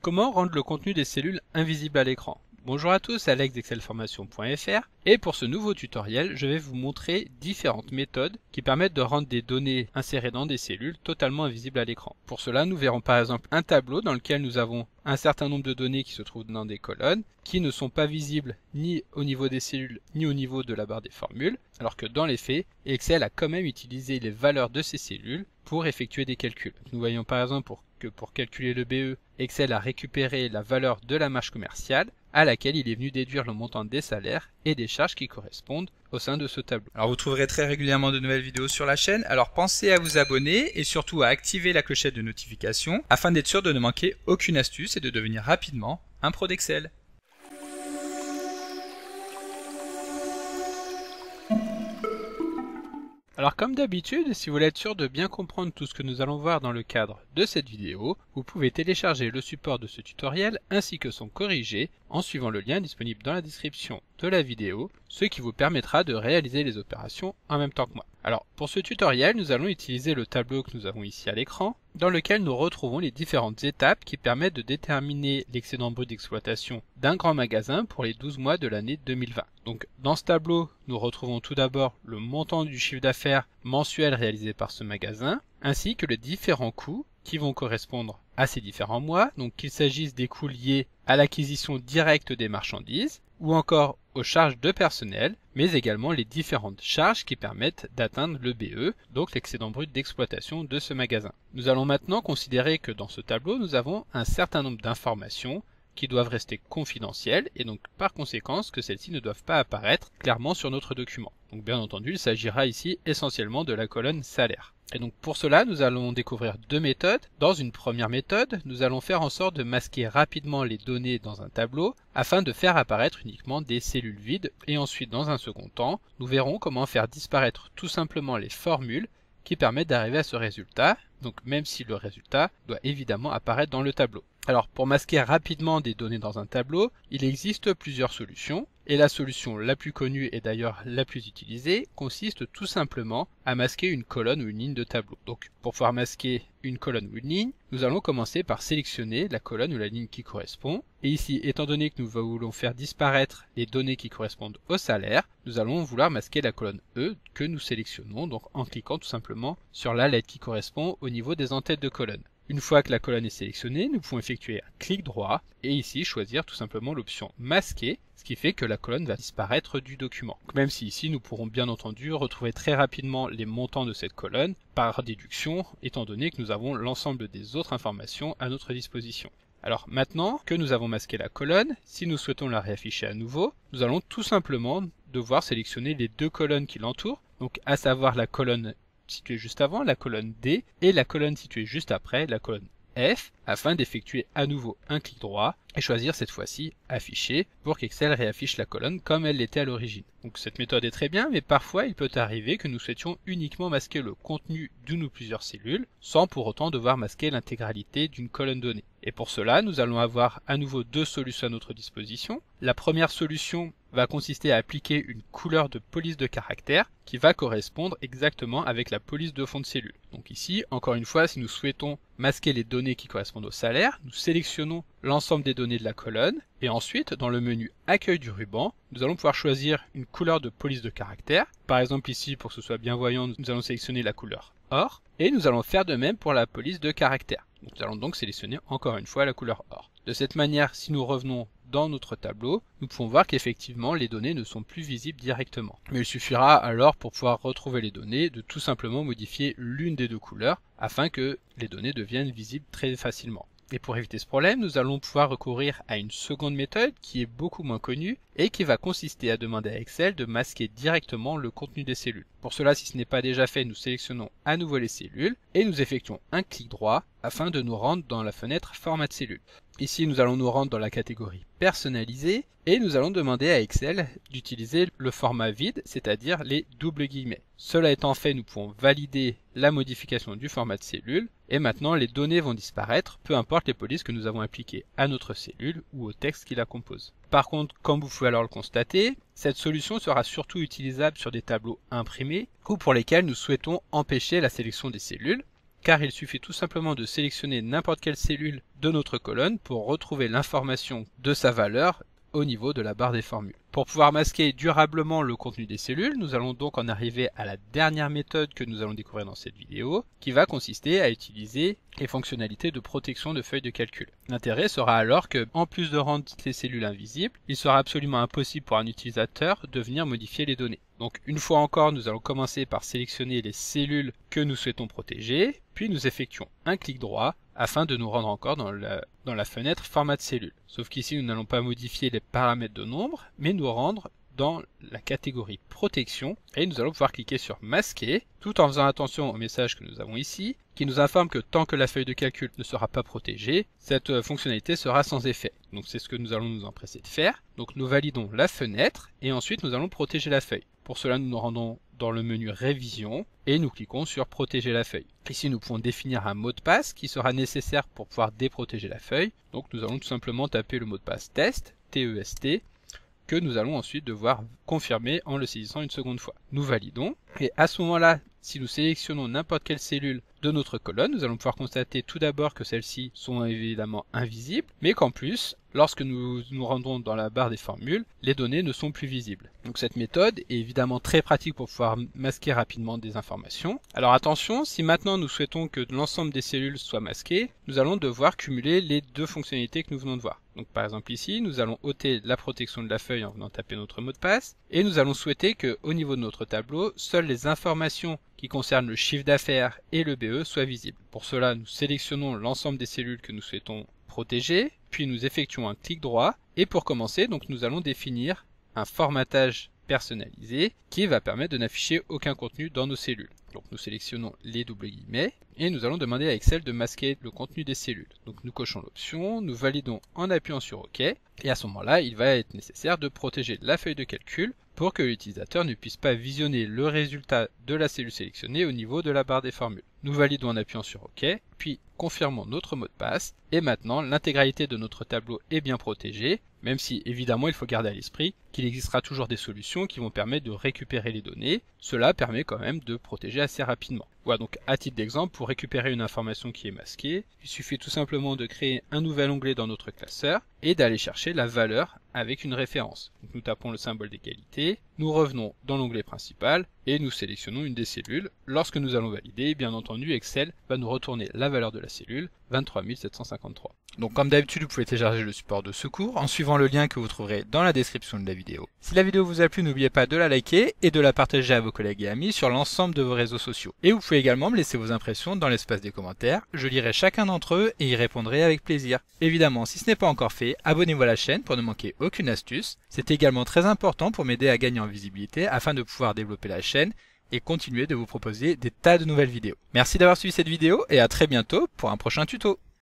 Comment rendre le contenu des cellules invisible à l'écran? Bonjour à tous, Alex d'excelformation.fr et pour ce nouveau tutoriel, je vais vous montrer différentes méthodes qui permettent de rendre des données insérées dans des cellules totalement invisibles à l'écran. Pour cela, nous verrons par exemple un tableau dans lequel nous avons un certain nombre de données qui se trouvent dans des colonnes qui ne sont pas visibles ni au niveau des cellules ni au niveau de la barre des formules, alors que dans les faits, Excel a quand même utilisé les valeurs de ces cellules pour effectuer des calculs. Nous voyons par exemple que pour calculer le BE, Excel a récupéré la valeur de la marge commerciale à laquelle il est venu déduire le montant des salaires et des charges qui correspondent au sein de ce tableau. Alors vous trouverez très régulièrement de nouvelles vidéos sur la chaîne, alors pensez à vous abonner et surtout à activer la clochette de notification afin d'être sûr de ne manquer aucune astuce et de devenir rapidement un pro d'Excel. Alors comme d'habitude, si vous voulez être sûr de bien comprendre tout ce que nous allons voir dans le cadre de cette vidéo, vous pouvez télécharger le support de ce tutoriel ainsi que son corrigé en suivant le lien disponible dans la description de la vidéo, ce qui vous permettra de réaliser les opérations en même temps que moi. Alors pour ce tutoriel, nous allons utiliser le tableau que nous avons ici à l'écran, dans lequel nous retrouvons les différentes étapes qui permettent de déterminer l'excédent brut d'exploitation d'un grand magasin pour les 12 mois de l'année 2020. Donc dans ce tableau, nous retrouvons tout d'abord le montant du chiffre d'affaires mensuel réalisé par ce magasin, ainsi que les différents coûts qui vont correspondre à ces différents mois, donc qu'il s'agisse des coûts liés à l'acquisition directe des marchandises, ou encore aux charges de personnel, mais également les différentes charges qui permettent d'atteindre le BE, donc l'excédent brut d'exploitation de ce magasin. Nous allons maintenant considérer que dans ce tableau, nous avons un certain nombre d'informations qui doivent rester confidentielles et donc par conséquent que celles-ci ne doivent pas apparaître clairement sur notre document. Donc bien entendu, il s'agira ici essentiellement de la colonne salaire. Et donc pour cela, nous allons découvrir deux méthodes. Dans une première méthode, nous allons faire en sorte de masquer rapidement les données dans un tableau afin de faire apparaître uniquement des cellules vides. Et ensuite, dans un second temps, nous verrons comment faire disparaître tout simplement les formules qui permettent d'arriver à ce résultat, donc même si le résultat doit évidemment apparaître dans le tableau. Alors pour masquer rapidement des données dans un tableau, il existe plusieurs solutions, et la solution la plus connue et d'ailleurs la plus utilisée consiste tout simplement à masquer une colonne ou une ligne de tableau. Donc pour pouvoir masquer une colonne ou une ligne, nous allons commencer par sélectionner la colonne ou la ligne qui correspond, et ici étant donné que nous voulons faire disparaître les données qui correspondent au salaire, nous allons vouloir masquer la colonne E que nous sélectionnons, donc en cliquant tout simplement sur la lettre qui correspond au niveau des entêtes de colonne. Une fois que la colonne est sélectionnée, nous pouvons effectuer un clic droit et ici choisir tout simplement l'option masquer, ce qui fait que la colonne va disparaître du document. Même si ici nous pourrons bien entendu retrouver très rapidement les montants de cette colonne par déduction, étant donné que nous avons l'ensemble des autres informations à notre disposition. Alors maintenant que nous avons masqué la colonne, si nous souhaitons la réafficher à nouveau, nous allons tout simplement devoir sélectionner les deux colonnes qui l'entourent, donc à savoir la colonne située juste avant, la colonne D, et la colonne située juste après, la colonne F, afin d'effectuer à nouveau un clic droit et choisir cette fois-ci afficher pour qu'Excel réaffiche la colonne comme elle l'était à l'origine. Donc cette méthode est très bien, mais parfois il peut arriver que nous souhaitions uniquement masquer le contenu d'une ou plusieurs cellules sans pour autant devoir masquer l'intégralité d'une colonne donnée. Et pour cela, nous allons avoir à nouveau deux solutions à notre disposition. La première solution va consister à appliquer une couleur de police de caractère qui va correspondre exactement avec la police de fond de cellule. Donc ici, encore une fois, si nous souhaitons masquer les données qui correspondent au salaire, nous sélectionnons l'ensemble des données de la colonne et ensuite, dans le menu Accueil du ruban, nous allons pouvoir choisir une couleur de police de caractère. Par exemple ici, pour que ce soit bien voyant, nous allons sélectionner la couleur or et nous allons faire de même pour la police de caractère. Nous allons donc sélectionner encore une fois la couleur or. De cette manière, si nous revenons dans notre tableau, nous pouvons voir qu'effectivement les données ne sont plus visibles directement. Mais il suffira alors pour pouvoir retrouver les données de tout simplement modifier l'une des deux couleurs afin que les données deviennent visibles très facilement. Et pour éviter ce problème, nous allons pouvoir recourir à une seconde méthode qui est beaucoup moins connue et qui va consister à demander à Excel de masquer directement le contenu des cellules. Pour cela, si ce n'est pas déjà fait, nous sélectionnons à nouveau les cellules et nous effectuons un clic droit afin de nous rendre dans la fenêtre Format de cellules. Ici, nous allons nous rendre dans la catégorie Personnalisé et nous allons demander à Excel d'utiliser le format vide, c'est-à-dire les doubles guillemets. Cela étant fait, nous pouvons valider la modification du format de cellule et maintenant les données vont disparaître, peu importe les polices que nous avons appliquées à notre cellule ou au texte qui la compose. Par contre, comme vous pouvez alors le constater, cette solution sera surtout utilisable sur des tableaux imprimés ou pour lesquels nous souhaitons empêcher la sélection des cellules, car il suffit tout simplement de sélectionner n'importe quelle cellule de notre colonne pour retrouver l'information de sa valeur au niveau de la barre des formules. Pour pouvoir masquer durablement le contenu des cellules, nous allons donc en arriver à la dernière méthode que nous allons découvrir dans cette vidéo, qui va consister à utiliser les fonctionnalités de protection de feuilles de calcul. L'intérêt sera alors que, en plus de rendre ces cellules invisibles, il sera absolument impossible pour un utilisateur de venir modifier les données. Donc une fois encore, nous allons commencer par sélectionner les cellules que nous souhaitons protéger, puis nous effectuons un clic droit afin de nous rendre encore dans la fenêtre format de cellule. Sauf qu'ici, nous n'allons pas modifier les paramètres de nombre, mais nous rendre dans la catégorie protection et nous allons pouvoir cliquer sur masquer tout en faisant attention au message que nous avons ici qui nous informe que tant que la feuille de calcul ne sera pas protégée, cette fonctionnalité sera sans effet. Donc c'est ce que nous allons nous empresser de faire. Donc nous validons la fenêtre et ensuite nous allons protéger la feuille. Pour cela, nous nous rendons dans le menu révision et nous cliquons sur protéger la feuille. Ici, nous pouvons définir un mot de passe qui sera nécessaire pour pouvoir déprotéger la feuille. Donc nous allons tout simplement taper le mot de passe test, T-E-S-T, que nous allons ensuite devoir confirmer en le saisissant une seconde fois. Nous validons et à ce moment-là, si nous sélectionnons n'importe quelle cellule de notre colonne, nous allons pouvoir constater tout d'abord que celles-ci sont évidemment invisibles, mais qu'en plus, lorsque nous nous rendons dans la barre des formules, les données ne sont plus visibles. Donc cette méthode est évidemment très pratique pour pouvoir masquer rapidement des informations. Alors attention, si maintenant nous souhaitons que l'ensemble des cellules soient masquées, nous allons devoir cumuler les deux fonctionnalités que nous venons de voir. Donc par exemple ici, nous allons ôter la protection de la feuille en venant taper notre mot de passe, et nous allons souhaiter qu'au niveau de notre tableau, seules les informations qui concernent le chiffre d'affaires et le BE soient visibles. Pour cela, nous sélectionnons l'ensemble des cellules que nous souhaitons protéger, puis nous effectuons un clic droit, et pour commencer, donc nous allons définir un formatage personnalisé qui va permettre de n'afficher aucun contenu dans nos cellules. Donc nous sélectionnons les doubles guillemets et nous allons demander à Excel de masquer le contenu des cellules. Donc nous cochons l'option, nous validons en appuyant sur OK et à ce moment-là il va être nécessaire de protéger la feuille de calcul pour que l'utilisateur ne puisse pas visionner le résultat de la cellule sélectionnée au niveau de la barre des formules. Nous validons en appuyant sur OK, puis confirmons notre mot de passe et maintenant l'intégralité de notre tableau est bien protégée, même si évidemment il faut garder à l'esprit qu'il existera toujours des solutions qui vont permettre de récupérer les données. Cela permet quand même de protéger assez rapidement. Voilà, donc à titre d'exemple, pour récupérer une information qui est masquée, il suffit tout simplement de créer un nouvel onglet dans notre classeur et d'aller chercher la valeur avec une référence. Donc nous tapons le symbole d'égalité, nous revenons dans l'onglet principal et nous sélectionnons une des cellules. Lorsque nous allons valider, bien entendu, Excel va nous retourner la valeur de la cellule, 23 753. Donc comme d'habitude, vous pouvez télécharger le support de secours en suivant le lien que vous trouverez dans la description de la vidéo. Si la vidéo vous a plu, n'oubliez pas de la liker et de la partager à vos collègues et amis sur l'ensemble de vos réseaux sociaux. Et vous pouvez également me laisser vos impressions dans l'espace des commentaires, je lirai chacun d'entre eux et y répondrai avec plaisir. Évidemment, si ce n'est pas encore fait, abonnez-vous à la chaîne pour ne manquer aucune astuce. C'est également très important pour m'aider à gagner en visibilité afin de pouvoir développer la chaîne et continuer de vous proposer des tas de nouvelles vidéos. Merci d'avoir suivi cette vidéo et à très bientôt pour un prochain tuto.